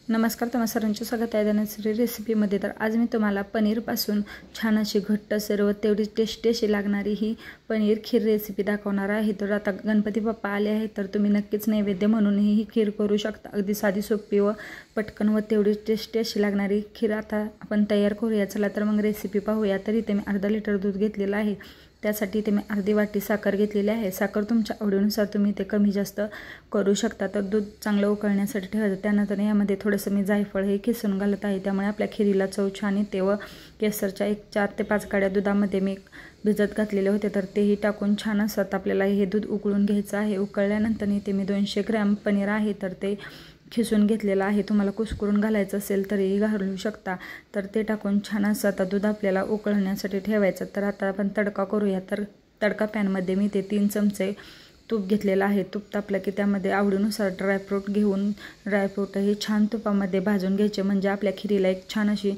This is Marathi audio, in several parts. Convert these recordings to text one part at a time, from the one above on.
नमस्कार, तुम्हा सर्वांचे स्वागत आहे धनश्री रेसिपीमध्ये। तर आज मी तुम्हाला पनीरपासून छान अशी घट्ट सर्व तेवढी टेस्टी अशी लागणारी ही पनीर खीर रेसिपी दाखवणार आहे। तर आता गणपती बाप्पा आले आहेत, तर तुम्ही नक्कीच नैवेद्य म्हणून ही खीर करू शकता। अगदी साधी सोपी व पटकन व तेवढी टेस्टी अशी लागणारी खीर आता आपण तयार करूया। चला तर मग रेसिपी पाहूया। तर इथे मी अर्धा लिटर दूध घेतलेलं आहे, त्यासाठी इथे मी अर्धी वाटी साखर घेतलेली आहे। साखर तुमच्या आवडीनुसार तुम्ही ते कमी जास्त करू शकता। तर दूध चांगलं उकळण्यासाठी ठेवायचं। त्यानंतर यामध्ये थोडंसं मी जायफळ हे किसून घालत आहे, त्यामुळे आपल्या खीरीला चव छान येते। व केसरच्या 4 ते 5 काड्या दुधामध्ये मी भिजत घातलेले होते, तर तेही टाकून छान असं आपल्याला हे दूध उकळून घ्यायचं आहे। उकळल्यानंतर इथे मी 200 ग्रॅम पनीर आहे, तर ते खिसून घेतलेला आहे। तुम्हाला कुस्करून घालायचं असेल तरीही घालू शकता। तर ते टाकून छान असं आता दूध आपल्याला उकळण्यासाठी ठेवायचं। तर आता आपण तडका करूया। तर तडका पॅनमध्ये मी ते 3 चमचे तूप घेतलेलं आहे। तूप तापलं की त्यामध्ये आवडीनुसार ड्रायफ्रूट घेऊन ड्रायफ्रूटही छान तुपामध्ये भाजून घ्यायचे, म्हणजे आपल्या खीरीला एक छान अशी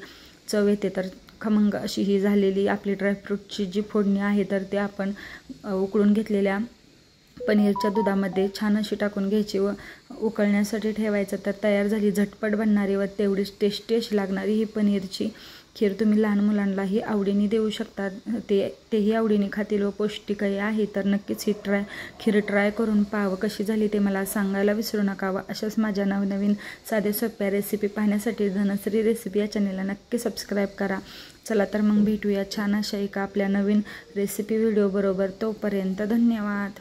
चव येते। तर खमंग अशी ही झालेली आपली ड्रायफ्रूटची जी फोडणी आहे, तर ते आपण उकळून घेतलेल्या पनीरच्या दुधामध्ये छान अशी टाकून घ्यायची व उकळण्यासाठी ठेवायचं। तर तयार झाली झटपट बनणारी व तेवढीच टेस्टी अशी लागणारी ही पनीरची खीर। तुम्ही लहान मुलांनाही आवडीने देऊ शकता, तेही आवडीने खातील व पौष्टिकही आहे। तर नक्कीच ही खीर ट्राय करून पाहावं, कशी झाली ते मला सांगायला विसरू नका। व अशाच माझ्या नवनवीन साध्या सोप्या रेसिपी पाहण्यासाठी धनश्री रेसिपी या चॅनेलला नक्की सबस्क्राईब करा। चला तर मग भेटूया छान अशा एका आपल्या नवीन रेसिपी व्हिडिओ बरोबर। तोपर्यंत धन्यवाद।